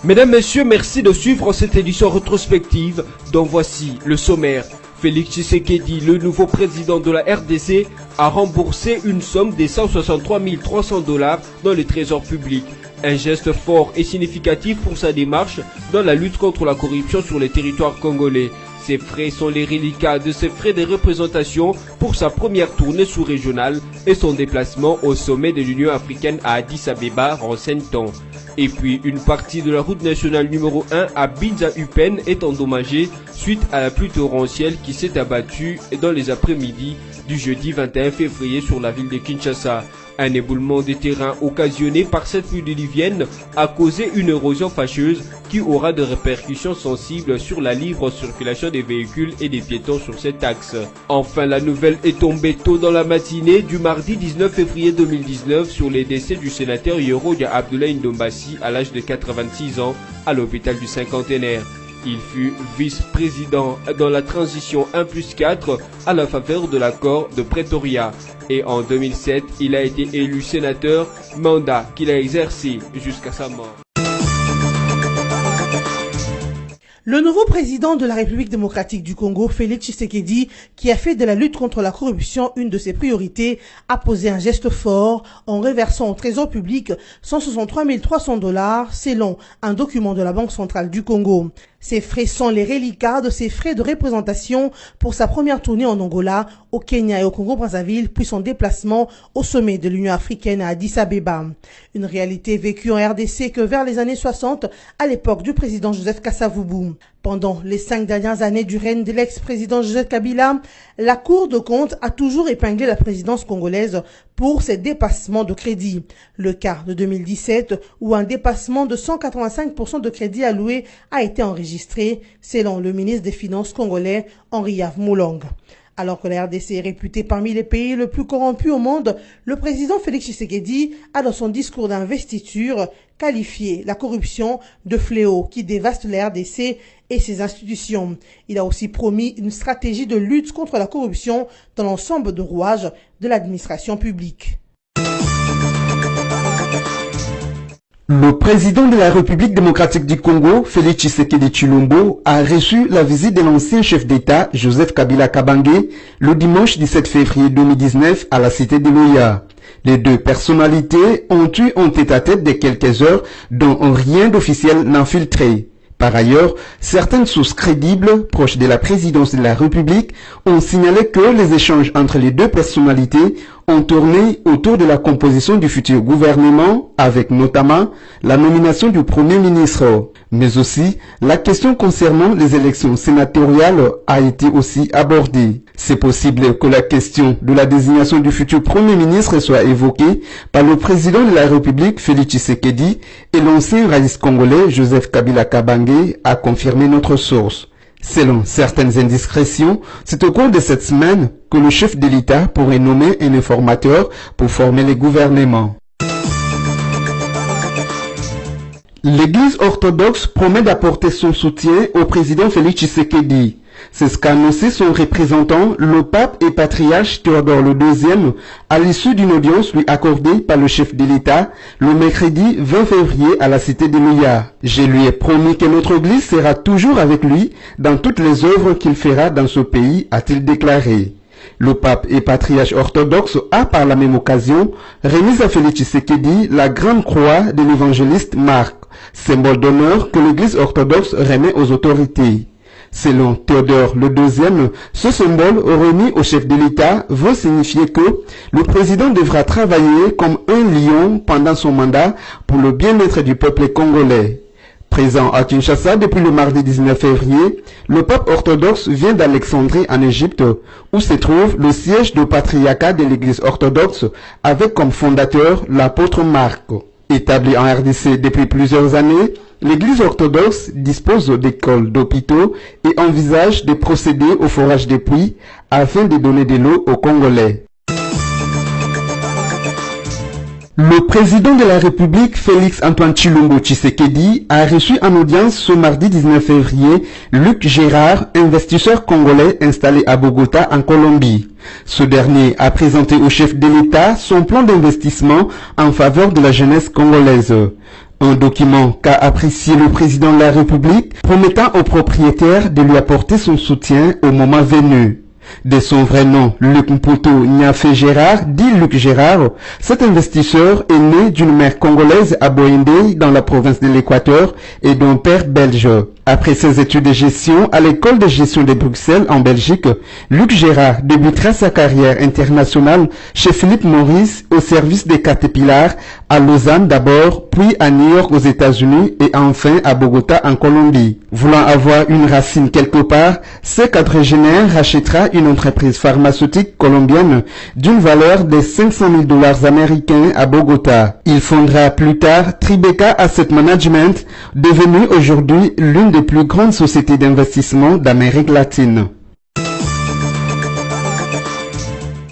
Mesdames, Messieurs, merci de suivre cette édition rétrospective dont voici le sommaire. Félix Tshisekedi, le nouveau président de la RDC, a remboursé une somme de 163 300 $ dans le trésor public. Un geste fort et significatif pour sa démarche dans la lutte contre la corruption sur les territoires congolais. Ces frais sont les reliquats de ses frais de représentation pour sa première tournée sous-régionale et son déplacement au sommet de l'Union africaine à Addis Abeba, renseigne-t-on. Et puis, une partie de la route nationale numéro 1 à Binza-Upen est endommagée suite à la pluie torrentielle qui s'est abattue dans les après-midi du jeudi 21 février sur la ville de Kinshasa. Un éboulement de terrain occasionné par cette pluie diluvienne a causé une érosion fâcheuse qui aura des répercussions sensibles sur la libre circulation des véhicules et des piétons sur cet axe. Enfin, la nouvelle est tombée tôt dans la matinée du mardi 19 février 2019 sur les décès du sénateur Yoroya Abdoulaye Ndombassi à l'âge de 86 ans à l'hôpital du Cinquantenaire. Il fut vice-président dans la transition 1+4 à la faveur de l'accord de Pretoria. Et en 2007, il a été élu sénateur, mandat qu'il a exercé jusqu'à sa mort. Le nouveau président de la République démocratique du Congo, Félix Tshisekedi, qui a fait de la lutte contre la corruption une de ses priorités, a posé un geste fort en reversant au trésor public 163 300 $ selon un document de la Banque centrale du Congo. Ces frais sont les reliquats de ses frais de représentation pour sa première tournée en Angola, au Kenya et au Congo-Brazzaville, puis son déplacement au sommet de l'Union africaine à Addis Abeba. Une réalité vécue en RDC que vers les années 60, à l'époque du président Joseph Kasavubu. Pendant les 5 dernières années du règne de l'ex-président Joseph Kabila, la Cour de compte a toujours épinglé la présidence congolaise pour ses dépassements de crédit. Le cas de 2017, où un dépassement de 185% de crédit alloué a été enregistré, selon le ministre des Finances congolais, Henri Yves Moulong. Alors que la RDC est réputée parmi les pays les plus corrompus au monde, le président Félix Tshisekedi a dans son discours d'investiture qualifié la corruption de fléau qui dévaste la RDC et ses institutions. Il a aussi promis une stratégie de lutte contre la corruption dans l'ensemble de rouages de l'administration publique. Le président de la République démocratique du Congo, Félix Tshisekedi Tshilombo, a reçu la visite de l'ancien chef d'État, Joseph Kabila Kabange, le dimanche 17 février 2019 à la cité de Loya. Les deux personnalités ont eu un tête-à-tête de quelques heures dont rien d'officiel n'a filtré. Par ailleurs, certaines sources crédibles, proches de la présidence de la République, ont signalé que les échanges entre les deux personnalités ont tourné autour de la composition du futur gouvernement, avec notamment la nomination du Premier ministre. Mais aussi, la question concernant les élections sénatoriales a été aussi abordée. C'est possible que la question de la désignation du futur Premier ministre soit évoquée par le président de la République, Félix Tshisekedi, et l'ancien raïs congolais, Joseph Kabila Kabange, a confirmé notre source. Selon certaines indiscrétions, c'est au cours de cette semaine que le chef de l'État pourrait nommer un informateur pour former les gouvernements. L'Église orthodoxe promet d'apporter son soutien au président Félix Tshisekedi. C'est ce qu'a annoncé son représentant, le pape et patriarche Théodore II, à l'issue d'une audience lui accordée par le chef de l'État le mercredi 20 février à la cité de Loya. Je lui ai promis que notre Église sera toujours avec lui dans toutes les œuvres qu'il fera dans ce pays, a-t-il déclaré. Le pape et patriarche orthodoxe a par la même occasion remis à Félix Tshisekedi la grande croix de l'évangéliste Marc, symbole d'honneur que l'Église orthodoxe remet aux autorités. Selon Théodore II, ce symbole remis au chef de l'État veut signifier que le président devra travailler comme un lion pendant son mandat pour le bien-être du peuple congolais. Présent à Kinshasa depuis le mardi 19 février, le pape orthodoxe vient d'Alexandrie en Égypte, où se trouve le siège du patriarcat de l'Église orthodoxe, avec comme fondateur l'apôtre Marc. Établi en RDC depuis plusieurs années, l'Église orthodoxe dispose d'écoles, d'hôpitaux et envisage de procéder au forage des puits afin de donner de l'eau aux Congolais. Le président de la République, Félix Antoine Tshilombo Tshisekedi, a reçu en audience ce mardi 19 février Luc Gérard, investisseur congolais installé à Bogota en Colombie. Ce dernier a présenté au chef de l'État son plan d'investissement en faveur de la jeunesse congolaise. Un document qu'a apprécié le président de la République, promettant aux propriétaires de lui apporter son soutien au moment venu. De son vrai nom, Luc Mputu Niafé Gérard, dit Luc Gérard, cet investisseur est né d'une mère congolaise à Boindé, dans la province de l'Équateur, et d'un père belge. Après ses études de gestion à l'école de gestion de Bruxelles en Belgique, Luc Gérard débutera sa carrière internationale chez Philippe Morris au service des Caterpillar à Lausanne d'abord, puis à New York aux États-Unis et enfin à Bogota en Colombie. Voulant avoir une racine quelque part, ce quadragénaire rachètera une entreprise pharmaceutique colombienne d'une valeur de 500 000 $ américains à Bogota. Il fondera plus tard Tribeca Asset Management, devenue aujourd'hui l'une des plus grandes sociétés d'investissement d'Amérique latine.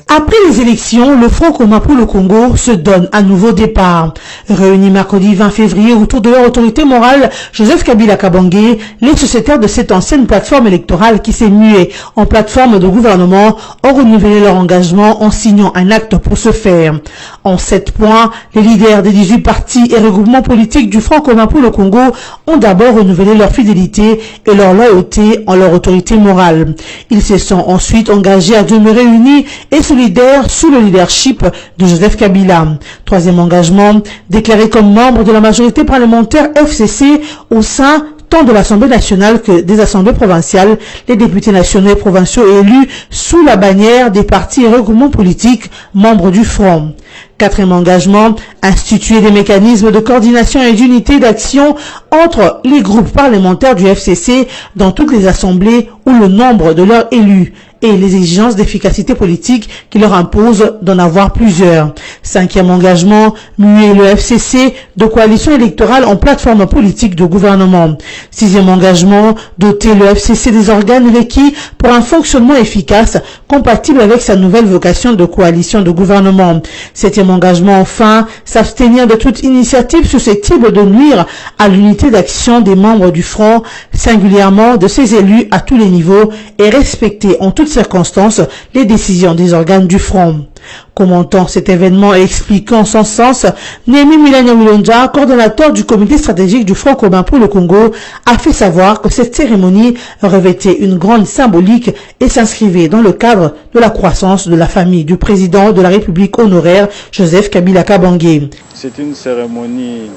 Après les élections, le Front commun pour le Congo se donne un nouveau départ. Réunis mercredi 20 février autour de leur autorité morale, Joseph Kabila Kabange, les sociétaires de cette ancienne plateforme électorale qui s'est muée en plateforme de gouvernement ont renouvelé leur engagement en signant un acte pour ce faire. En 7 points, les leaders des 18 partis et regroupements politiques du Front commun pour le Congo ont d'abord renouvelé leur fidélité et leur loyauté en leur autorité morale. Ils se sont ensuite engagés à demeurer unis et solidaires sous le leadership de Joseph Kabila. Troisième engagement, déclaré comme membre de la majorité parlementaire FCC au sein tant de l'Assemblée nationale que des assemblées provinciales, les députés nationaux et provinciaux élus sous la bannière des partis et regroupements politiques membres du Front. Quatrième engagement, instituer des mécanismes de coordination et d'unité d'action entre les groupes parlementaires du FCC dans toutes les assemblées où le nombre de leurs élus et les exigences d'efficacité politique qui leur imposent d'en avoir plusieurs. Cinquième engagement, muer le FCC de coalition électorale en plateforme politique de gouvernement. Sixième engagement, doter le FCC des organes requis pour un fonctionnement efficace compatible avec sa nouvelle vocation de coalition de gouvernement. Septième engagement, enfin, s'abstenir de toute initiative susceptible de nuire à l'unité d'action des membres du Front, singulièrement de ses élus à tous les niveaux, et respecter en toutes circonstances les décisions des organes du Front. Commentant cet événement et expliquant son sens, Némi Milania Wilonja, coordonnateur du comité stratégique du Front commun pour le Congo, a fait savoir que cette cérémonie revêtait une grande symbolique et s'inscrivait dans le cadre de la croissance de la famille du président de la République honoraire, Joseph Kabila Kabange. C'est une cérémonie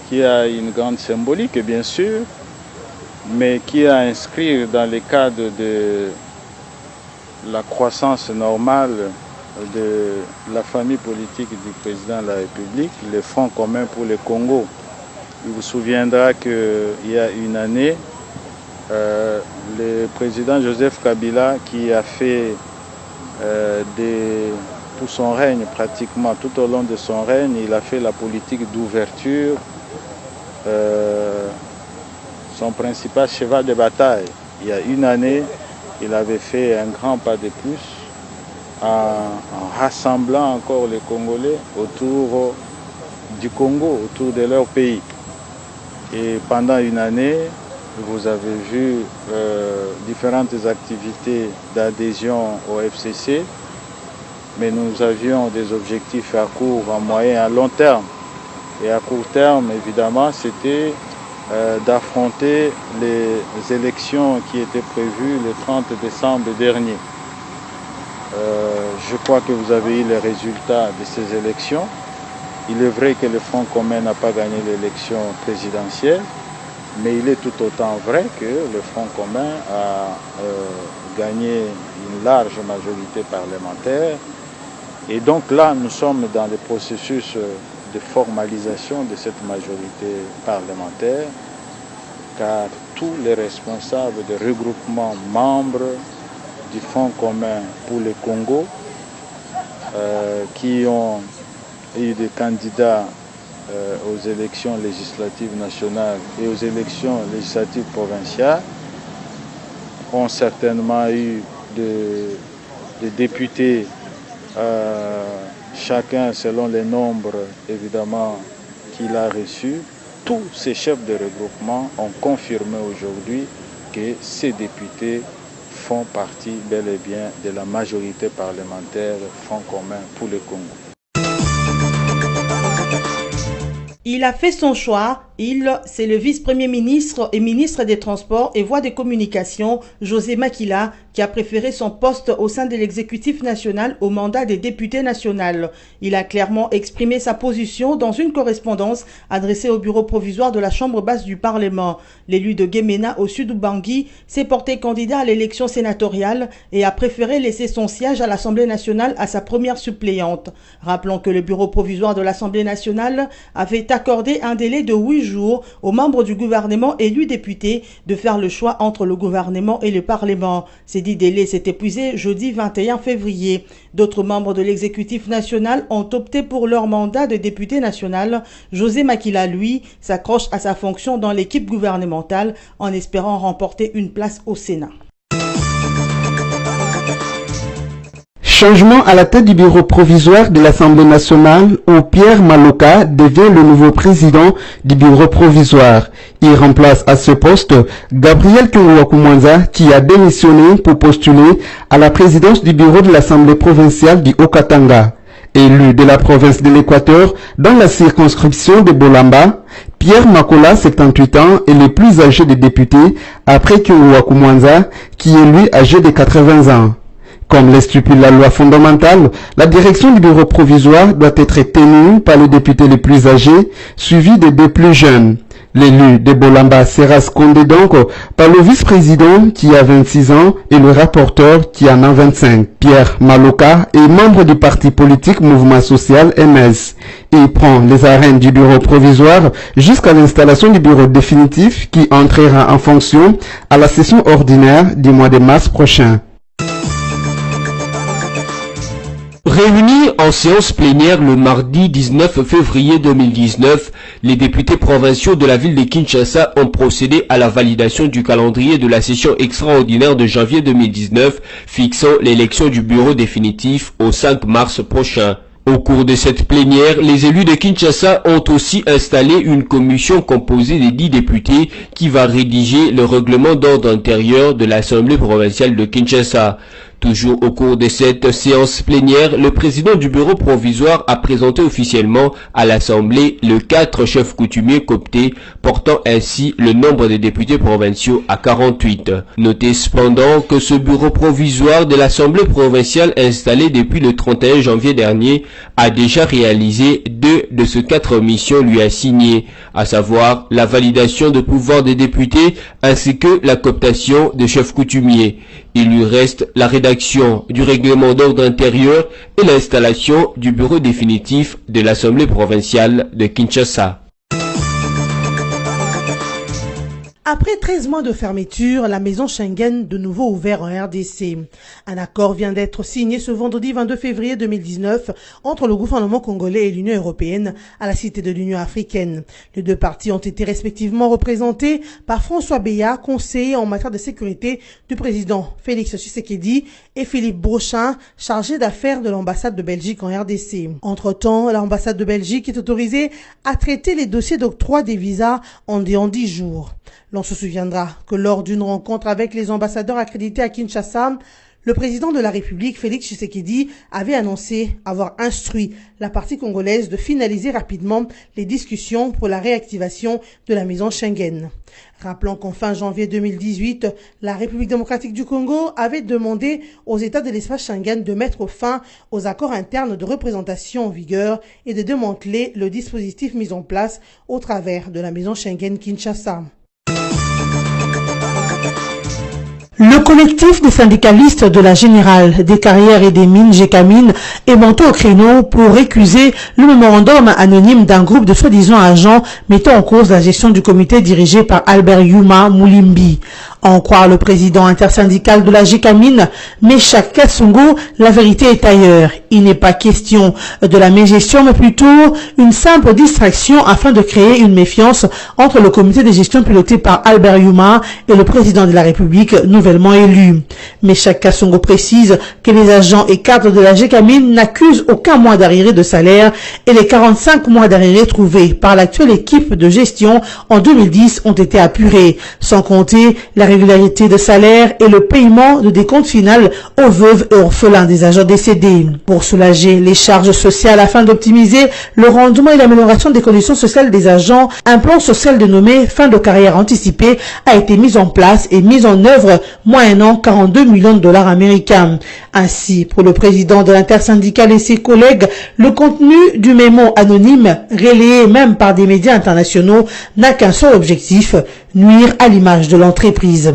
qui a une grande symbolique, bien sûr, mais qui a inscrit dans le cadre de la croissance normale de la famille politique du président de la République, le Front commun pour le Congo. Il vous souviendra qu'il y a une année, le président Joseph Kabila, qui a fait tout son règne, pratiquement tout au long de son règne, il a fait la politique d'ouverture, son principal cheval de bataille. Il y a une année, il avait fait un grand pas de plus en rassemblant encore les Congolais autour du Congo, autour de leur pays. Et pendant une année, vous avez vu différentes activités d'adhésion au FCC, mais nous avions des objectifs à court, à moyen et à long terme. Et à court terme, évidemment, c'était d'affronter les élections qui étaient prévues le 30 décembre dernier. Je crois que vous avez eu les résultats de ces élections. Il est vrai que le Front commun n'a pas gagné l'élection présidentielle, mais il est tout autant vrai que le Front commun a gagné une large majorité parlementaire. Et donc là, nous sommes dans le processus de formalisation de cette majorité parlementaire, car tous les responsables de regroupements membres du Front commun pour le Congo, qui ont eu des candidats aux élections législatives nationales et aux élections législatives provinciales, ont certainement eu des députés, chacun selon les nombres évidemment qu'il a reçus. Tous ces chefs de regroupement ont confirmé aujourd'hui que ces députés font partie bel et bien de la majorité parlementaire Front commun pour le Congo. Il a fait son choix. C'est le vice-premier ministre et ministre des Transports et Voies des Communications, José Makila, qui a préféré son poste au sein de l'exécutif national au mandat des députés nationaux. Il a clairement exprimé sa position dans une correspondance adressée au bureau provisoire de la Chambre basse du Parlement. L'élu de Guémena au sud Bangui s'est porté candidat à l'élection sénatoriale et a préféré laisser son siège à l'Assemblée nationale à sa première suppléante. Rappelons que le bureau provisoire de l'Assemblée nationale avait accordé un délai de 8 jours aux membres du gouvernement élus députés de faire le choix entre le gouvernement et le Parlement. Ces 10 délais s'est épuisé jeudi 21 février. D'autres membres de l'exécutif national ont opté pour leur mandat de député national. José Makila, lui, s'accroche à sa fonction dans l'équipe gouvernementale en espérant remporter une place au Sénat. Changement à la tête du bureau provisoire de l'Assemblée nationale où Pierre Maloka devient le nouveau président du bureau provisoire. Il remplace à ce poste Gabriel Kourouakoumwanza qui a démissionné pour postuler à la présidence du bureau de l'Assemblée provinciale du Haut-Katanga. Élu de la province de l'Équateur dans la circonscription de Bolamba, Pierre Makola, 78 ans, est le plus âgé des députés après Kourouakoumwanza qui est lui âgé de 80 ans. Comme l'estipule la loi fondamentale, la direction du bureau provisoire doit être tenue par le député le plus âgé, suivi des 2 plus jeunes. L'élu de Bolamba sera secondé donc par le vice-président qui a 26 ans et le rapporteur qui en a 25. Pierre Maloka est membre du parti politique Mouvement Social MS. Il prend les arènes du bureau provisoire jusqu'à l'installation du bureau définitif qui entrera en fonction à la session ordinaire du mois de mars prochain. Réunis en séance plénière le mardi 19 février 2019, les députés provinciaux de la ville de Kinshasa ont procédé à la validation du calendrier de la session extraordinaire de janvier 2019, fixant l'élection du bureau définitif au 5 mars prochain. Au cours de cette plénière, les élus de Kinshasa ont aussi installé une commission composée de 10 députés qui va rédiger le règlement d'ordre intérieur de l'Assemblée provinciale de Kinshasa. Toujours au cours de cette séance plénière, le président du bureau provisoire a présenté officiellement à l'Assemblée le 4 chefs coutumiers cooptés, portant ainsi le nombre de députés provinciaux à 48. Notez cependant que ce bureau provisoire de l'Assemblée provinciale installé depuis le 31 janvier dernier a déjà réalisé 2 de ces 4 missions lui assignées, à savoir la validation de pouvoir des députés ainsi que la cooptation des chefs coutumiers. Il lui reste la rédaction du règlement d'ordre intérieur et l'installation du bureau définitif de l'Assemblée provinciale de Kinshasa. Après 13 mois de fermeture, la maison Schengen de nouveau ouverte en RDC. Un accord vient d'être signé ce vendredi 22 février 2019 entre le gouvernement congolais et l'Union européenne à la Cité de l'Union africaine. Les 2 parties ont été respectivement représentées par François Beya, conseiller en matière de sécurité du président Félix Tshisekedi, et Philippe Brochin, chargé d'affaires de l'ambassade de Belgique en RDC. Entre-temps, l'ambassade de Belgique est autorisée à traiter les dossiers d'octroi des visas en 10 jours. L'on se souviendra que lors d'une rencontre avec les ambassadeurs accrédités à Kinshasa, le président de la République, Félix Tshisekedi, avait annoncé avoir instruit la partie congolaise de finaliser rapidement les discussions pour la réactivation de la maison Schengen. Rappelons qu'en fin janvier 2018, la République démocratique du Congo avait demandé aux États de l'espace Schengen de mettre fin aux accords internes de représentation en vigueur et de démanteler le dispositif mis en place au travers de la maison Schengen Kinshasa. Le collectif des syndicalistes de la Générale des Carrières et des Mines, GECAMINE, est monté au créneau pour récuser le mémorandum anonyme d'un groupe de soi-disant agents mettant en cause la gestion du comité dirigé par Albert Yuma Moulimbi. En croire le président intersyndical de la GECAMINE, Meshak Kassongo, la vérité est ailleurs. Il n'est pas question de la mégestion, mais plutôt une simple distraction afin de créer une méfiance entre le comité de gestion piloté par Albert Yuma et le président de la République nouvellement élu. Meshak Kassongo précise que les agents et cadres de la GECAMINE n'accusent aucun mois d'arriéré de salaire et les 45 mois d'arriéré trouvés par l'actuelle équipe de gestion en 2010 ont été apurés. Sans compter la irrégularité de salaire et le paiement de décompte final aux veuves et orphelins des agents décédés. Pour soulager les charges sociales afin d'optimiser le rendement et l'amélioration des conditions sociales des agents, un plan social dénommé fin de carrière anticipée a été mis en place et mis en œuvre moyennant 42 millions de dollars américains. Ainsi, pour le président de l'intersyndicale et ses collègues, le contenu du mémo anonyme, relayé même par des médias internationaux, n'a qu'un seul objectif, nuire à l'image de l'entreprise.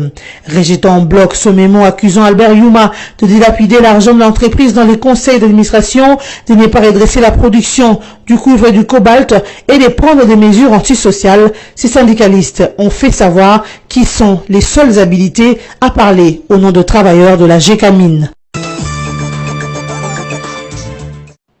Rejetant en bloc ce mémo accusant Albert Yuma de dilapider l'argent de l'entreprise dans les conseils d'administration, de ne pas redresser la production du cuivre et du cobalt et de prendre des mesures antisociales, ces syndicalistes ont fait savoir qu'ils sont les seuls habilités à parler au nom de travailleurs de la GECAMINE.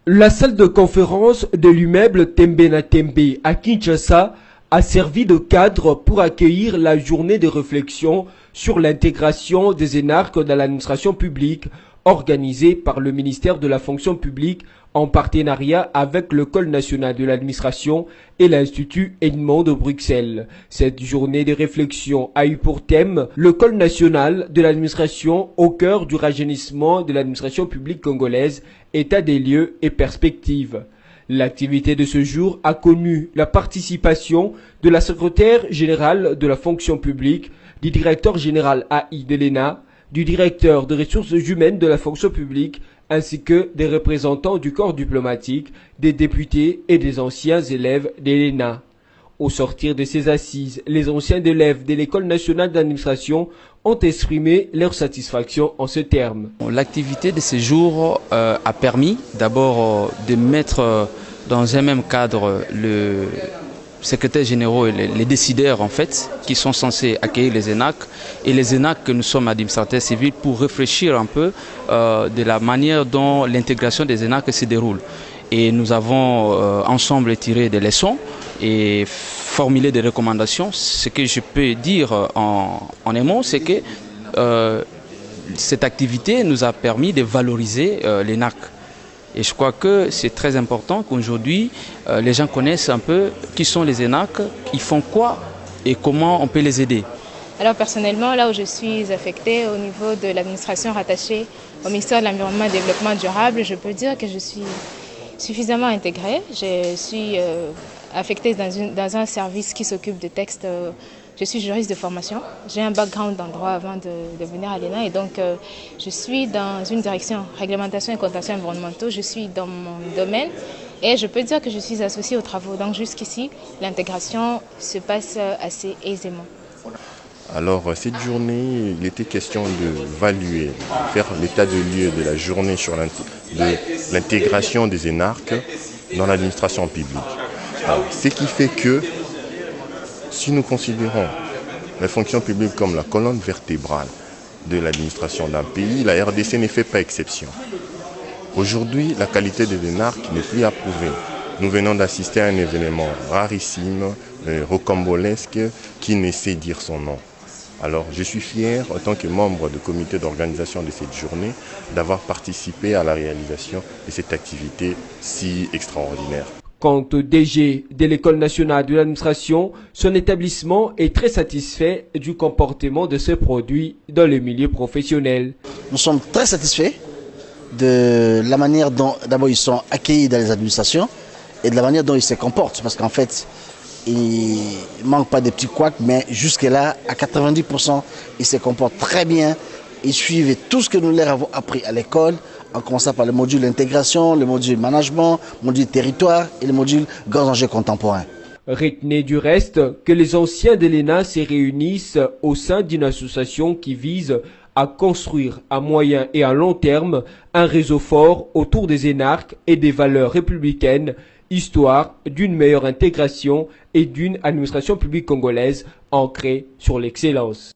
La salle de conférence de l'immeuble Tembena Tembe à Kinshasa a servi de cadre pour accueillir la journée de réflexion sur l'intégration des énarques dans l'administration publique organisée par le ministère de la fonction publique en partenariat avec l'École nationale de l'administration et l'Institut Edmond de Bruxelles. Cette journée de réflexion a eu pour thème l'École nationale de l'administration au cœur du rajeunissement de l'administration publique congolaise, état des lieux et perspectives. L'activité de ce jour a connu la participation de la secrétaire générale de la fonction publique, du directeur général AI de l'ENA, du directeur des ressources humaines de la fonction publique, ainsi que des représentants du corps diplomatique, des députés et des anciens élèves de l'ENA. Au sortir de ces assises, les anciens élèves de l'École nationale d'administration ont exprimé leur satisfaction en ces termes. L'activité de ce jour a permis d'abord de mettre dans un même cadre le secrétaire généraux et les décideurs en fait qui sont censés accueillir les ENAC et les ENAC que nous sommes administrateurs civils pour réfléchir un peu de la manière dont l'intégration des ENAC se déroule. Et nous avons ensemble tiré des leçons et formulé des recommandations. Ce que je peux dire en un mot, c'est que cette activité nous a permis de valoriser l'ENAC. Et je crois que c'est très important qu'aujourd'hui, les gens connaissent un peu qui sont les ENAC, ils font quoi et comment on peut les aider. Alors personnellement, là où je suis affectée au niveau de l'administration rattachée au ministère de l'Environnement et du Développement durable, je peux dire que je suis suffisamment intégrée. Je suis affectée dans un service qui s'occupe de textes. Je suis juriste de formation. J'ai un background en droit avant de venir à l'ENA et donc je suis dans une direction réglementation et contentieux environnementaux. Je suis dans mon domaine et je peux dire que je suis associée aux travaux. Donc jusqu'ici, l'intégration se passe assez aisément. Alors cette journée, il était question d'évaluer, faire l'état de lieu de la journée sur l'intégration des énarques dans l'administration publique. Ce qui fait que si nous considérons la fonction publique comme la colonne vertébrale de l'administration d'un pays, la RDC ne fait pas exception. Aujourd'hui, la qualité des énarques n'est plus approuvée. Nous venons d'assister à un événement rarissime, rocambolesque, qui ne sait dire son nom. Alors, je suis fier, en tant que membre du comité d'organisation de cette journée, d'avoir participé à la réalisation de cette activité si extraordinaire. Quant au DG de l'École nationale de l'administration, son établissement est très satisfait du comportement de ce produit dans le milieu professionnel. Nous sommes très satisfaits de la manière dont d'abord ils sont accueillis dans les administrations et de la manière dont ils se comportent. Parce qu'en fait, il ne manque pas de petits couacs, mais jusque-là, à 90%, ils se comportent très bien. Ils suivent tout ce que nous leur avons appris à l'école, en commençant par le module intégration, le module management, le module territoire et le module grands enjeux contemporains. Retenez du reste que les anciens de l'ENA se réunissent au sein d'une association qui vise à construire à moyen et à long terme un réseau fort autour des énarques et des valeurs républicaines, histoire d'une meilleure intégration et d'une administration publique congolaise ancrée sur l'excellence.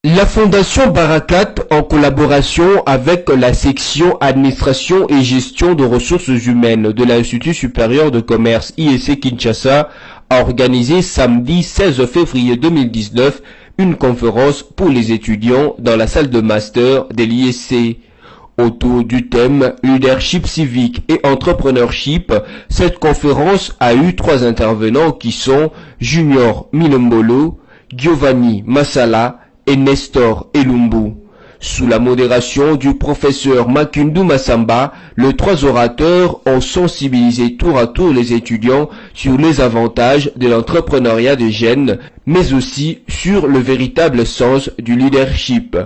La Fondation Barakat, en collaboration avec la section Administration et Gestion de ressources humaines de l'Institut supérieur de commerce IEC Kinshasa, a organisé samedi 16 février 2019 une conférence pour les étudiants dans la salle de master de l'IEC. Autour du thème Leadership civique et entrepreneurship, cette conférence a eu 3 intervenants qui sont Junior Minembolo, Giovanni Massala et Nestor Elumbu. Sous la modération du professeur Makundu Massamba, les 3 orateurs ont sensibilisé tour à tour les étudiants sur les avantages de l'entrepreneuriat des jeunes, mais aussi sur le véritable sens du leadership.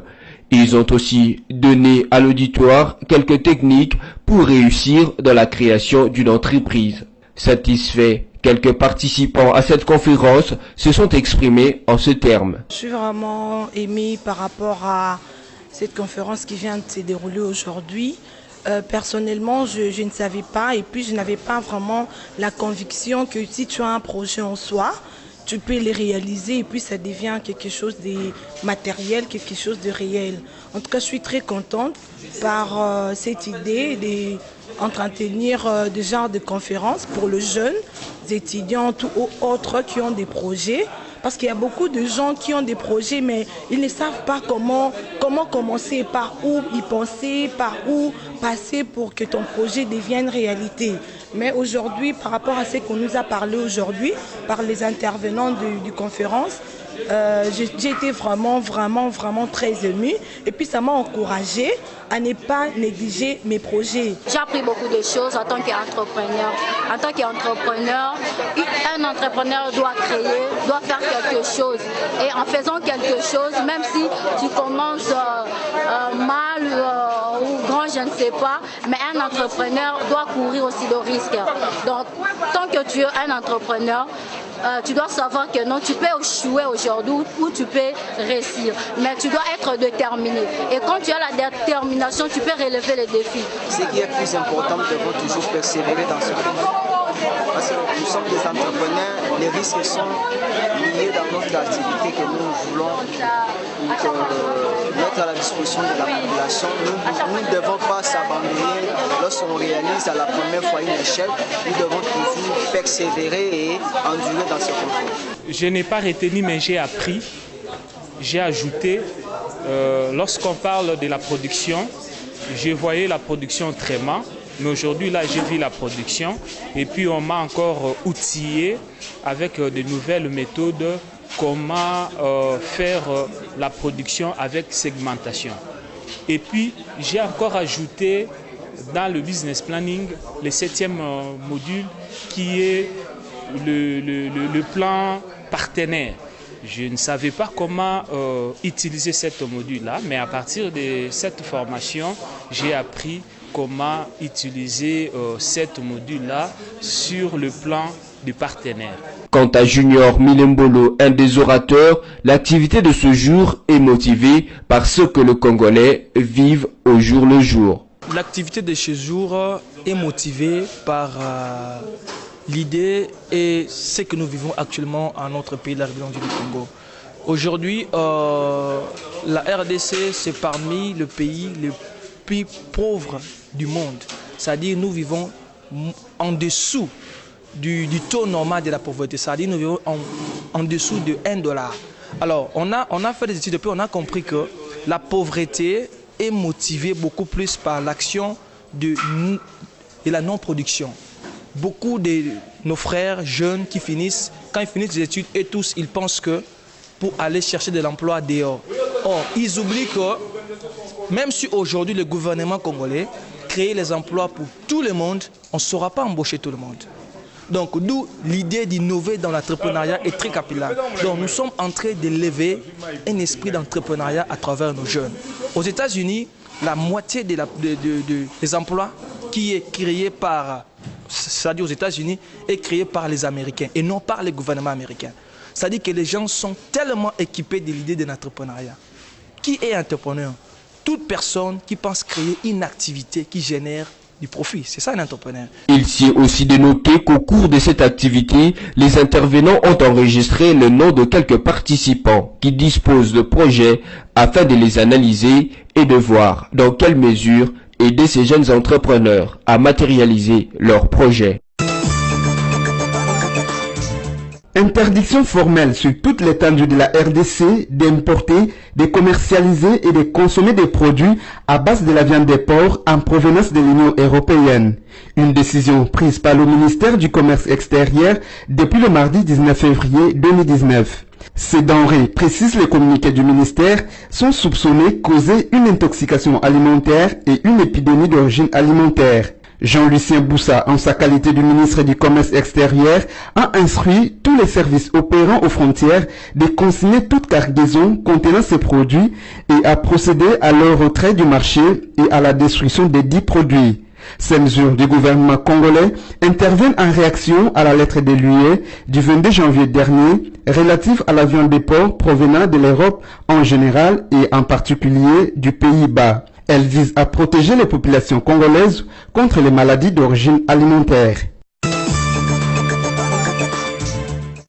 Ils ont aussi donné à l'auditoire quelques techniques pour réussir dans la création d'une entreprise. Satisfaits, quelques participants à cette conférence se sont exprimés en ces termes. Je suis vraiment émue par rapport à cette conférence qui vient de se dérouler aujourd'hui. Personnellement, je ne savais pas et puis je n'avais pas vraiment la conviction que si tu as un projet en soi, tu peux les réaliser et puis ça devient quelque chose de matériel, quelque chose de réel. En tout cas, je suis très contente par cette idée d'entretenir des genres de conférences pour les jeunes étudiants ou autres qui ont des projets. Parce qu'il y a beaucoup de gens qui ont des projets, mais ils ne savent pas comment commencer, par où y penser, par où passer pour que ton projet devienne réalité. Mais aujourd'hui, par rapport à ce qu'on nous a parlé aujourd'hui, par les intervenants du conférence, j'ai été vraiment très émue. Et puis ça m'a encouragée à ne pas négliger mes projets. J'ai appris beaucoup de choses en tant qu'entrepreneur. En tant qu'entrepreneur, un entrepreneur doit créer, doit faire quelque chose. Et en faisant quelque chose, même si tu commences mal ou grand, je ne sais pas, mais un entrepreneur doit courir aussi de risques. Donc, tant que tu es un entrepreneur, tu dois savoir que non, tu peux échouer aujourd'hui ou tu peux réussir, mais tu dois être déterminé. Et quand tu as la détermination, tu peux relever les défis. Ce qui est plus important, nous devons toujours persévérer dans ce domaine. Parce que nous sommes des entrepreneurs, les risques sont liés dans notre activité que nous voulons mettre à la disposition de la population. Nous ne devons pas s'abandonner lorsqu'on réalise à la première fois une échelle. Nous devons toujours persévérer et endurer dans ce conflit. Je n'ai pas retenu, mais j'ai appris, j'ai ajouté. Lorsqu'on parle de la production, je voyais la production autrement. Mais aujourd'hui, là, j'ai vu la production et puis on m'a encore outillé avec de nouvelles méthodes, comment faire la production avec segmentation. Et puis, j'ai encore ajouté dans le business planning le 7e module qui est le plan partenaire. Je ne savais pas comment utiliser ce module-là, mais à partir de cette formation, j'ai appris comment utiliser ce module-là sur le plan du partenaire. Quant à Junior Minembolo, un des orateurs, l'activité de ce jour est motivée par ce que les Congolais vivent au jour le jour. L'activité de ce jour est motivée par l'idée et ce que nous vivons actuellement en notre pays, la République du Congo. Aujourd'hui, la RDC, c'est parmi les pays les plus pauvres du monde. C'est-à-dire nous vivons en dessous du taux normal de la pauvreté. C'est-à-dire nous vivons en dessous de $1. Alors, on a fait des études et puis on a compris que la pauvreté est motivée beaucoup plus par l'action de la non-production. Beaucoup de nos frères jeunes qui finissent, quand ils finissent des études et tous, ils pensent que pour aller chercher de l'emploi dehors. Or, ils oublient que même si aujourd'hui le gouvernement congolais crée les emplois pour tout le monde, on ne saura pas embaucher tout le monde. Donc, d'où l'idée d'innover dans l'entrepreneuriat est très capillaire. Donc, nous sommes en train d'élever un esprit d'entrepreneuriat à travers nos jeunes. Aux États-Unis, la moitié des emplois qui est créé par, c'est-à-dire aux États-Unis, est créé par les Américains et non par le gouvernement américain. C'est-à-dire que les gens sont tellement équipés de l'idée de l'entrepreneuriat. Qui est entrepreneur? Toute personne qui pense créer une activité qui génère du profit. C'est ça un entrepreneur. Il s'y est aussi de noter qu'au cours de cette activité, les intervenants ont enregistré le nom de quelques participants qui disposent de projets afin de les analyser et de voir dans quelle mesure aider ces jeunes entrepreneurs à matérialiser leurs projets. Interdiction formelle sur toute l'étendue de la RDC d'importer, de commercialiser et de consommer des produits à base de la viande des porcs en provenance de l'Union européenne. Une décision prise par le ministère du Commerce extérieur depuis le mardi 19 février 2019. Ces denrées, précise le communiqué du ministère, sont soupçonnées causer une intoxication alimentaire et une épidémie d'origine alimentaire. Jean-Lucien Boussa, en sa qualité de ministre du Commerce extérieur, a instruit tous les services opérant aux frontières de consigner toute cargaison contenant ces produits et a procédé à leur retrait du marché et à la destruction des dits produits. Ces mesures du gouvernement congolais interviennent en réaction à la lettre de l'UE du 22 janvier dernier relative à la viande des porcs provenant de l'Europe en général et en particulier du Pays-Bas. Elle vise à protéger les populations congolaises contre les maladies d'origine alimentaire.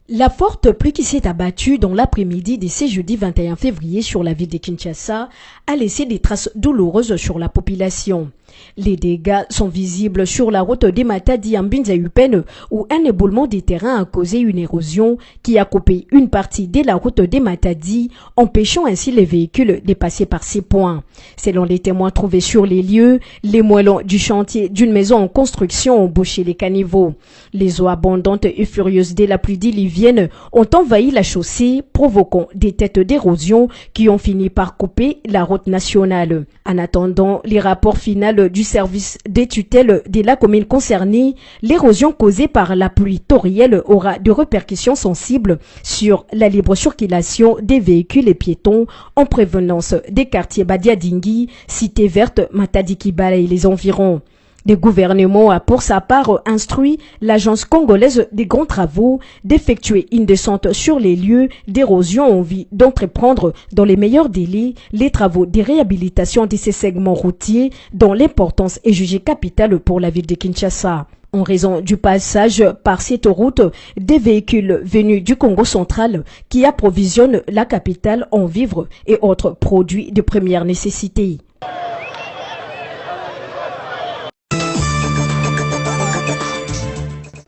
La forte pluie qui s'est abattue dans l'après-midi de ce jeudi 21 février sur la ville de Kinshasa a laissé des traces douloureuses sur la population. Les dégâts sont visibles sur la route de Matadi en Binza-Upen où un éboulement des terrains a causé une érosion qui a coupé une partie de la route de Matadi, empêchant ainsi les véhicules de passer par ces points. Selon les témoins trouvés sur les lieux, les moellons du chantier d'une maison en construction ont bouché les caniveaux. Les eaux abondantes et furieuses de la pluie diluvienne ont envahi la chaussée, provoquant des têtes d'érosion qui ont fini par couper la route nationale. En attendant les rapports finaux du service des tutelles de la commune concernée, l'érosion causée par la pluie torrielle aura des répercussions sensibles sur la libre circulation des véhicules et piétons en prévenance des quartiers Badiadingi, Cité Verte, Matadi-Kibala et les environs. Le gouvernement a pour sa part instruit l'agence congolaise des grands travaux d'effectuer une descente sur les lieux d'érosion en vue d'entreprendre dans les meilleurs délais les travaux de réhabilitation de ces segments routiers dont l'importance est jugée capitale pour la ville de Kinshasa. En raison du passage par cette route des véhicules venus du Congo central qui approvisionnent la capitale en vivres et autres produits de première nécessité.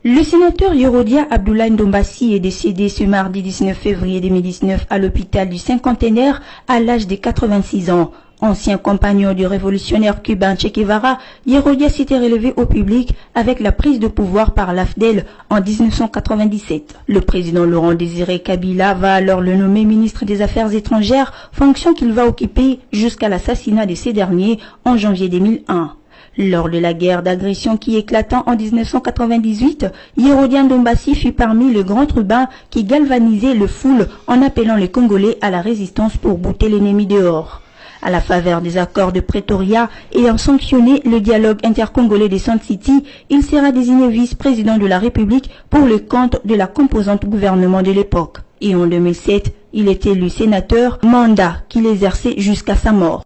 Le sénateur Yerodia Abdoulaye Ndombassi est décédé ce mardi 19 février 2019 à l'hôpital du Cinquantenaire à l'âge de 86 ans. Ancien compagnon du révolutionnaire cubain Che Guevara, Yerodia s'était relevé au public avec la prise de pouvoir par l'AFDEL en 1997. Le président Laurent Désiré Kabila va alors le nommer ministre des Affaires étrangères, fonction qu'il va occuper jusqu'à l'assassinat de ces derniers en janvier 2001. Lors de la guerre d'agression qui éclata en 1998, Yerodia Ndombassi fut parmi les grands tribuns qui galvanisaient le foule en appelant les Congolais à la résistance pour bouter l'ennemi dehors. À la faveur des accords de Pretoria ayant sanctionné le dialogue intercongolais de Sun City, il sera désigné vice-président de la République pour le compte de la composante gouvernement de l'époque. Et en 2007, il est élu sénateur, mandat qu'il exerçait jusqu'à sa mort.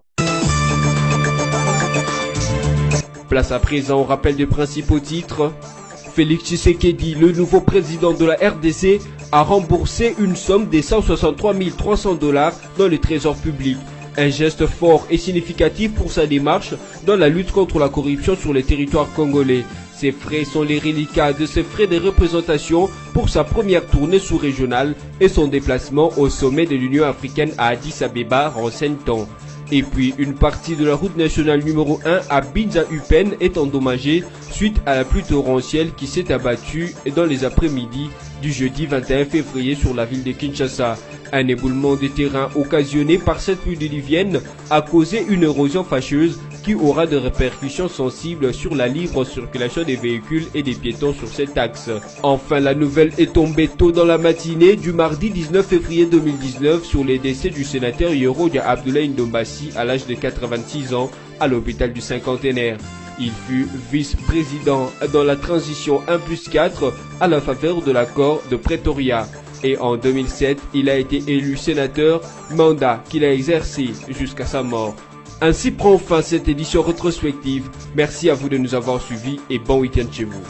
Place à présent au rappel des principaux titres. Félix Tshisekedi, le nouveau président de la RDC, a remboursé une somme de 163 300 $ dans le trésor public. Un geste fort et significatif pour sa démarche dans la lutte contre la corruption sur les territoires congolais. Ces frais sont les reliquats de ses frais de représentation pour sa première tournée sous-régionale et son déplacement au sommet de l'Union africaine à Addis Abeba, renseigne-t-on. Et puis, une partie de la route nationale numéro 1 à Binza-Upen est endommagée suite à la pluie torrentielle qui s'est abattue dans les après-midi du jeudi 21 février sur la ville de Kinshasa. Un éboulement de terrain occasionné par cette pluie diluvienne a causé une érosion fâcheuse qui aura des répercussions sensibles sur la libre circulation des véhicules et des piétons sur cet axe. Enfin, la nouvelle est tombée tôt dans la matinée du mardi 19 février 2019 sur les décès du sénateur Yerodia Abdoulaye Ndombassi à l'âge de 86 ans à l'hôpital du Cinquantenaire. Il fut vice-président dans la transition 1+4 à la faveur de l'accord de Pretoria. Et en 2007, il a été élu sénateur, mandat qu'il a exercé jusqu'à sa mort. Ainsi prend fin cette édition rétrospective. Merci à vous de nous avoir suivis et bon week-end chez vous.